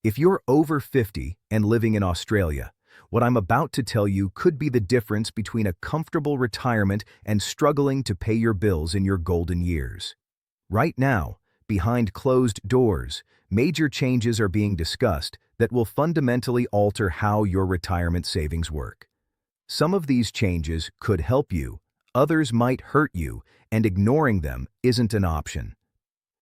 If you're over 50 and living in Australia, what I'm about to tell you could be the difference between a comfortable retirement and struggling to pay your bills in your golden years. Right now, behind closed doors, major changes are being discussed that will fundamentally alter how your retirement savings work. Some of these changes could help you, others might hurt you, and ignoring them isn't an option.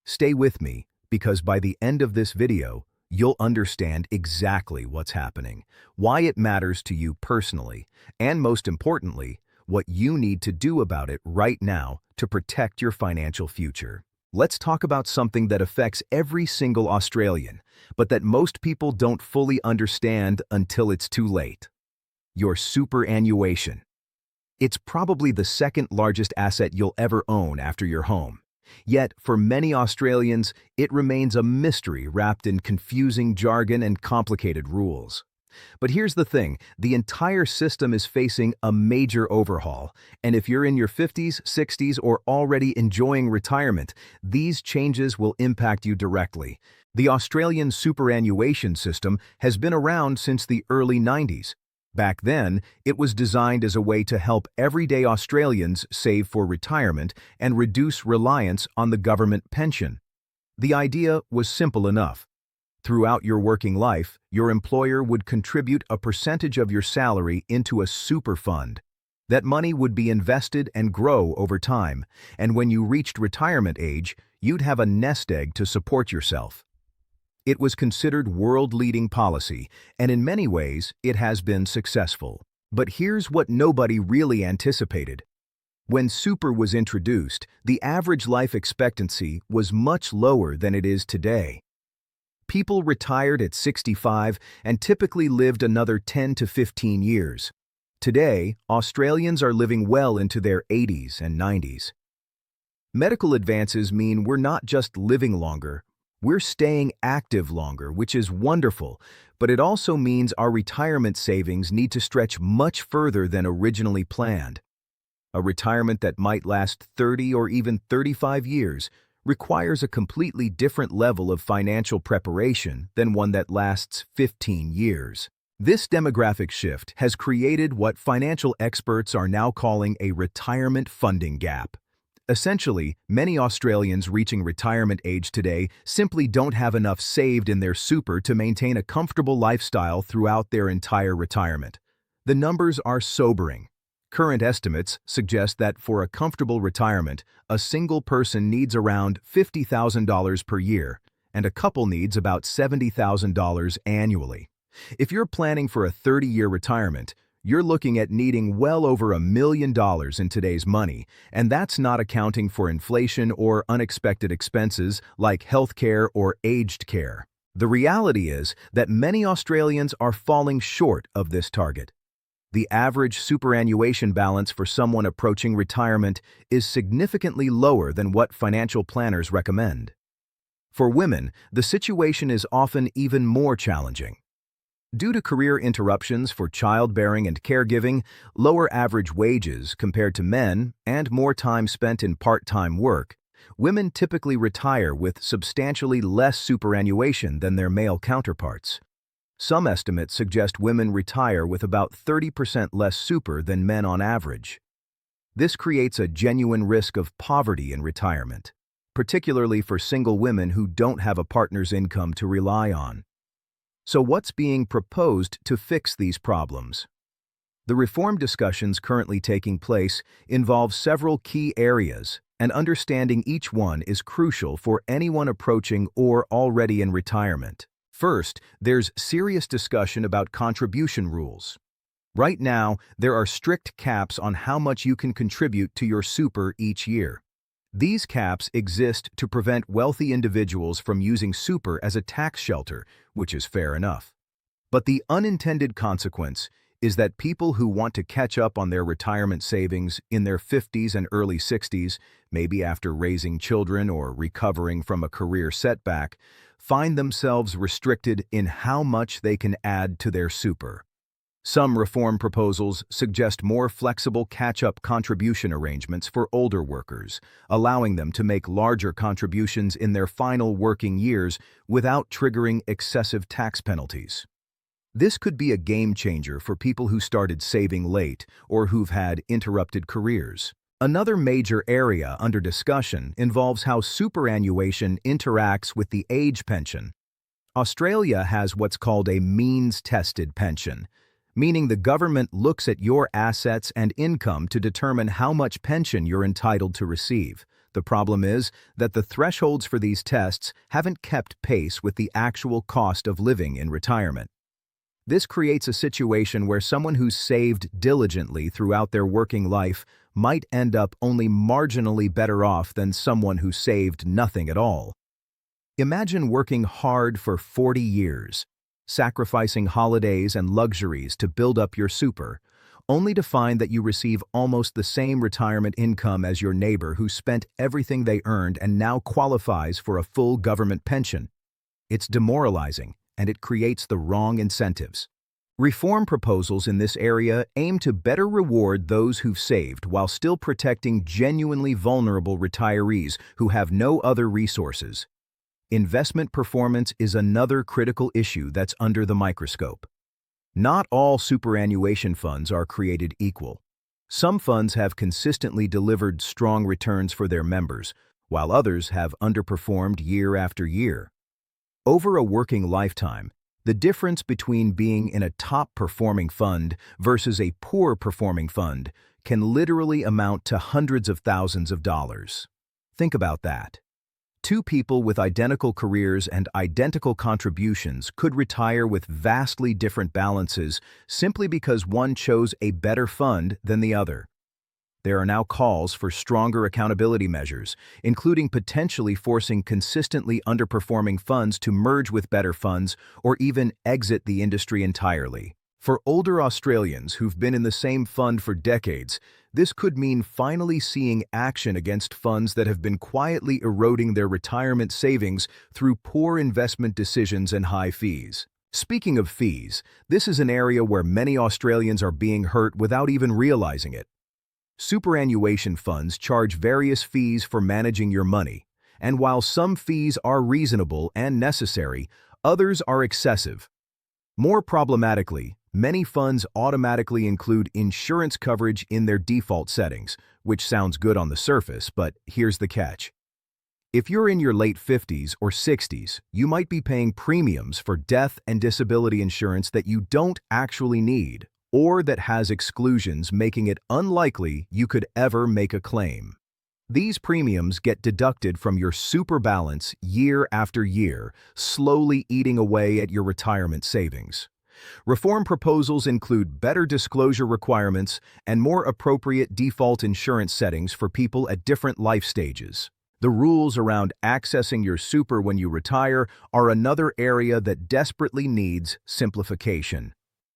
Stay with me, because by the end of this video, you'll understand exactly what's happening, why it matters to you personally, and most importantly, what you need to do about it right now to protect your financial future. Let's talk about something that affects every single Australian, but that most people don't fully understand until it's too late. Your superannuation. It's probably the second largest asset you'll ever own after your home. Yet, for many Australians, it remains a mystery wrapped in confusing jargon and complicated rules. But here's the thing, the entire system is facing a major overhaul, and if you're in your 50s, 60s, or already enjoying retirement, these changes will impact you directly. The Australian superannuation system has been around since the early 90s. Back then, it was designed as a way to help everyday Australians save for retirement and reduce reliance on the government pension. The idea was simple enough. Throughout your working life, your employer would contribute a percentage of your salary into a super fund. That money would be invested and grow over time, and when you reached retirement age, you'd have a nest egg to support yourself. It was considered world-leading policy, and in many ways, it has been successful. But here's what nobody really anticipated. When super was introduced, the average life expectancy was much lower than it is today. People retired at 65 and typically lived another 10 to 15 years. Today, Australians are living well into their 80s and 90s. Medical advances mean we're not just living longer, we're staying active longer, which is wonderful, but it also means our retirement savings need to stretch much further than originally planned. A retirement that might last 30 or even 35 years requires a completely different level of financial preparation than one that lasts 15 years. This demographic shift has created what financial experts are now calling a retirement funding gap. Essentially, many Australians reaching retirement age today simply don't have enough saved in their super to maintain a comfortable lifestyle throughout their entire retirement. The numbers are sobering. Current estimates suggest that for a comfortable retirement, a single person needs around $50,000 per year, and a couple needs about $70,000 annually. If you're planning for a 30-year retirement, you're looking at needing well over $1 million in today's money, and that's not accounting for inflation or unexpected expenses like healthcare or aged care. The reality is that many Australians are falling short of this target. The average superannuation balance for someone approaching retirement is significantly lower than what financial planners recommend. For women, the situation is often even more challenging. Due to career interruptions for childbearing and caregiving, lower average wages compared to men, and more time spent in part-time work, women typically retire with substantially less superannuation than their male counterparts. Some estimates suggest women retire with about 30% less super than men on average. This creates a genuine risk of poverty in retirement, particularly for single women who don't have a partner's income to rely on. So what's being proposed to fix these problems? The reform discussions currently taking place involve several key areas, and understanding each one is crucial for anyone approaching or already in retirement. First, there's serious discussion about contribution rules. Right now, there are strict caps on how much you can contribute to your super each year. These caps exist to prevent wealthy individuals from using super as a tax shelter, which is fair enough. But the unintended consequence is that people who want to catch up on their retirement savings in their 50s and early 60s, maybe after raising children or recovering from a career setback, find themselves restricted in how much they can add to their super. Some reform proposals suggest more flexible catch-up contribution arrangements for older workers, allowing them to make larger contributions in their final working years without triggering excessive tax penalties. This could be a game changer for people who started saving late or who've had interrupted careers. Another major area under discussion involves how superannuation interacts with the age pension. Australia has what's called a means-tested pension, meaning the government looks at your assets and income to determine how much pension you're entitled to receive. The problem is that the thresholds for these tests haven't kept pace with the actual cost of living in retirement. This creates a situation where someone who's saved diligently throughout their working life might end up only marginally better off than someone who saved nothing at all. Imagine working hard for 40 years, sacrificing holidays and luxuries to build up your super, only to find that you receive almost the same retirement income as your neighbor who spent everything they earned and now qualifies for a full government pension. It's demoralizing, and it creates the wrong incentives. Reform proposals in this area aim to better reward those who've saved while still protecting genuinely vulnerable retirees who have no other resources. Investment performance is another critical issue that's under the microscope. Not all superannuation funds are created equal. Some funds have consistently delivered strong returns for their members, while others have underperformed year after year. Over a working lifetime, the difference between being in a top-performing fund versus a poor-performing fund can literally amount to hundreds of thousands of dollars. Think about that. Two people with identical careers and identical contributions could retire with vastly different balances simply because one chose a better fund than the other. There are now calls for stronger accountability measures, including potentially forcing consistently underperforming funds to merge with better funds or even exit the industry entirely. For older Australians who've been in the same fund for decades, this could mean finally seeing action against funds that have been quietly eroding their retirement savings through poor investment decisions and high fees. Speaking of fees, this is an area where many Australians are being hurt without even realizing it. Superannuation funds charge various fees for managing your money, and while some fees are reasonable and necessary, others are excessive. More problematically, many funds automatically include insurance coverage in their default settings, which sounds good on the surface, but here's the catch. If you're in your late 50s or 60s, you might be paying premiums for death and disability insurance that you don't actually need, or that has exclusions making it unlikely you could ever make a claim. These premiums get deducted from your super balance year after year, slowly eating away at your retirement savings. Reform proposals include better disclosure requirements and more appropriate default insurance settings for people at different life stages. The rules around accessing your super when you retire are another area that desperately needs simplification.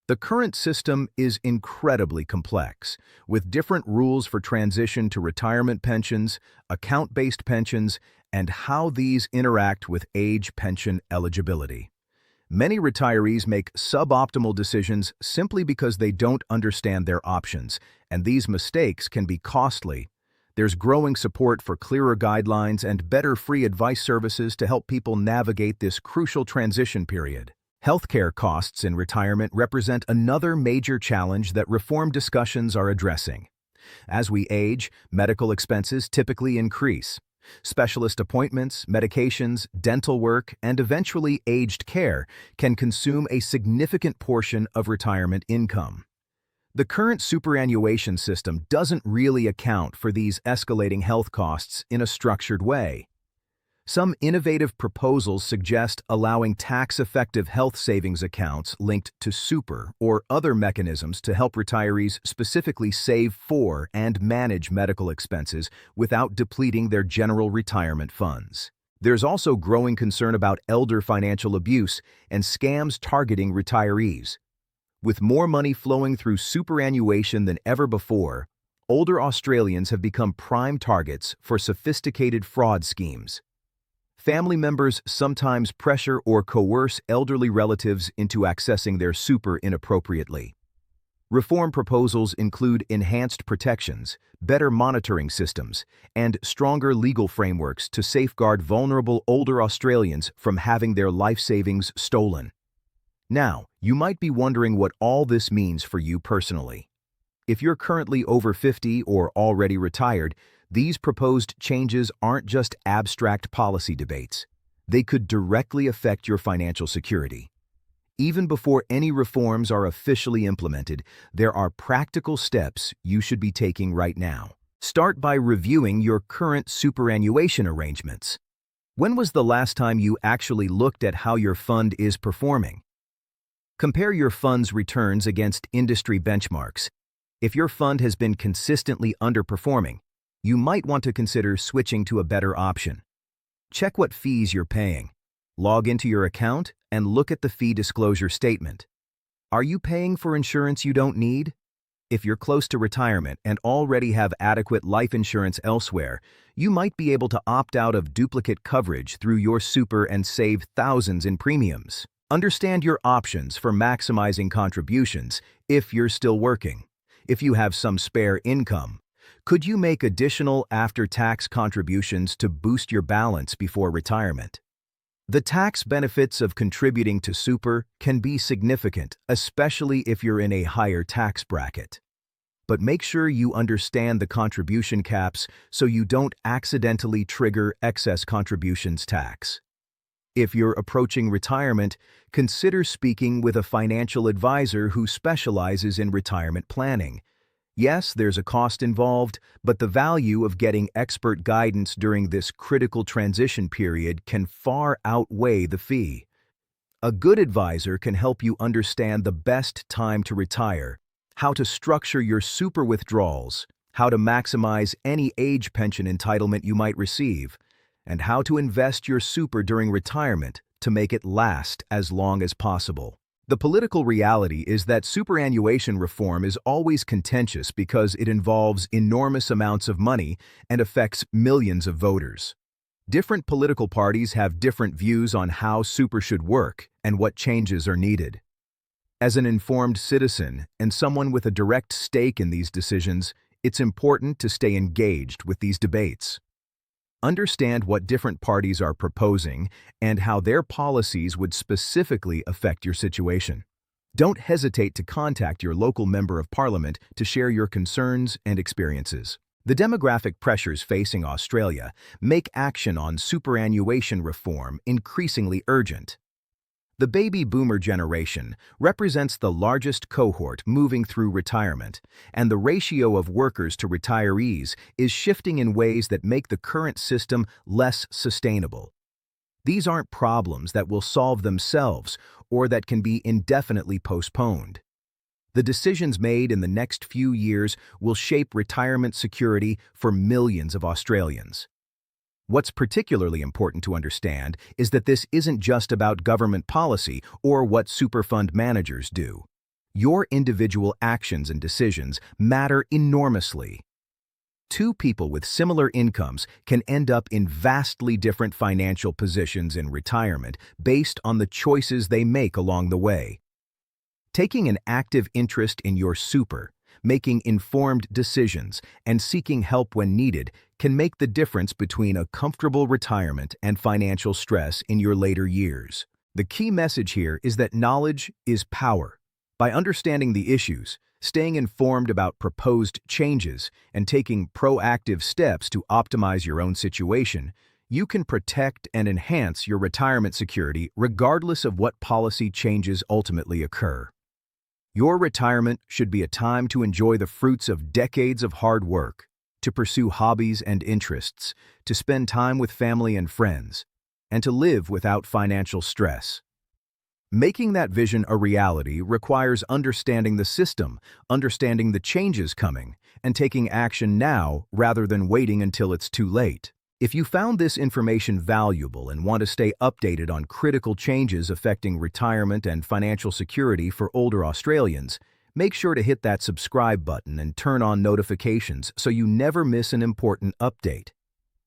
The current system is incredibly complex, with different rules for transition to retirement pensions, account-based pensions, and how these interact with age pension eligibility. Many retirees make suboptimal decisions simply because they don't understand their options, and these mistakes can be costly. There's growing support for clearer guidelines and better free advice services to help people navigate this crucial transition period. Healthcare costs in retirement represent another major challenge that reform discussions are addressing. As we age, medical expenses typically increase. Specialist appointments, medications, dental work, and eventually aged care can consume a significant portion of retirement income. The current superannuation system doesn't really account for these escalating health costs in a structured way. Some innovative proposals suggest allowing tax-effective health savings accounts linked to super or other mechanisms to help retirees specifically save for and manage medical expenses without depleting their general retirement funds. There's also growing concern about elder financial abuse and scams targeting retirees. With more money flowing through superannuation than ever before, older Australians have become prime targets for sophisticated fraud schemes. Family members sometimes pressure or coerce elderly relatives into accessing their super inappropriately. Reform proposals include enhanced protections, better monitoring systems, and stronger legal frameworks to safeguard vulnerable older Australians from having their life savings stolen. Now, you might be wondering what all this means for you personally. If you're currently over 50 or already retired, these proposed changes aren't just abstract policy debates. They could directly affect your financial security. Even before any reforms are officially implemented, there are practical steps you should be taking right now. Start by reviewing your current superannuation arrangements. When was the last time you actually looked at how your fund is performing? Compare your fund's returns against industry benchmarks. If your fund has been consistently underperforming, you might want to consider switching to a better option. Check what fees you're paying. Log into your account and look at the fee disclosure statement. Are you paying for insurance you don't need? If you're close to retirement and already have adequate life insurance elsewhere, you might be able to opt out of duplicate coverage through your super and save thousands in premiums. Understand your options for maximizing contributions if you're still working. If you have some spare income, could you make additional after-tax contributions to boost your balance before retirement? The tax benefits of contributing to super can be significant, especially if you're in a higher tax bracket. But make sure you understand the contribution caps so you don't accidentally trigger excess contributions tax. If you're approaching retirement, consider speaking with a financial advisor who specializes in retirement planning. Yes, there's a cost involved, but the value of getting expert guidance during this critical transition period can far outweigh the fee. A good advisor can help you understand the best time to retire, how to structure your super withdrawals, how to maximize any age pension entitlement you might receive, and how to invest your super during retirement to make it last as long as possible. The political reality is that superannuation reform is always contentious because it involves enormous amounts of money and affects millions of voters. Different political parties have different views on how super should work and what changes are needed. As an informed citizen and someone with a direct stake in these decisions, it's important to stay engaged with these debates. Understand what different parties are proposing and how their policies would specifically affect your situation. Don't hesitate to contact your local member of parliament to share your concerns and experiences. The demographic pressures facing Australia make action on superannuation reform increasingly urgent. The baby boomer generation represents the largest cohort moving through retirement, and the ratio of workers to retirees is shifting in ways that make the current system less sustainable. These aren't problems that will solve themselves or that can be indefinitely postponed. The decisions made in the next few years will shape retirement security for millions of Australians. What's particularly important to understand is that this isn't just about government policy or what super fund managers do. Your individual actions and decisions matter enormously. Two people with similar incomes can end up in vastly different financial positions in retirement based on the choices they make along the way. Taking an active interest in your super, making informed decisions, and seeking help when needed can make the difference between a comfortable retirement and financial stress in your later years. The key message here is that knowledge is power. By understanding the issues, staying informed about proposed changes, and taking proactive steps to optimize your own situation, you can protect and enhance your retirement security regardless of what policy changes ultimately occur. Your retirement should be a time to enjoy the fruits of decades of hard work, to pursue hobbies and interests, to spend time with family and friends, and to live without financial stress. Making that vision a reality requires understanding the system, understanding the changes coming, and taking action now rather than waiting until it's too late. If you found this information valuable and want to stay updated on critical changes affecting retirement and financial security for older Australians, make sure to hit that subscribe button and turn on notifications so you never miss an important update.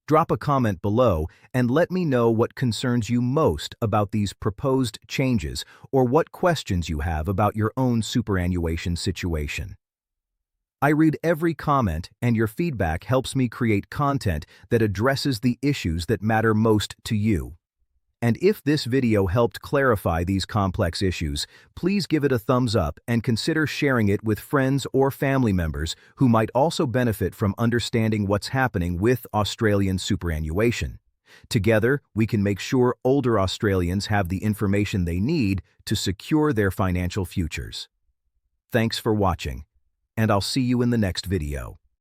Drop a comment below and let me know what concerns you most about these proposed changes or what questions you have about your own superannuation situation. I read every comment, and your feedback helps me create content that addresses the issues that matter most to you. And if this video helped clarify these complex issues, please give it a thumbs up and consider sharing it with friends or family members who might also benefit from understanding what's happening with Australian superannuation. Together, we can make sure older Australians have the information they need to secure their financial futures. Thanks for watching, and I'll see you in the next video.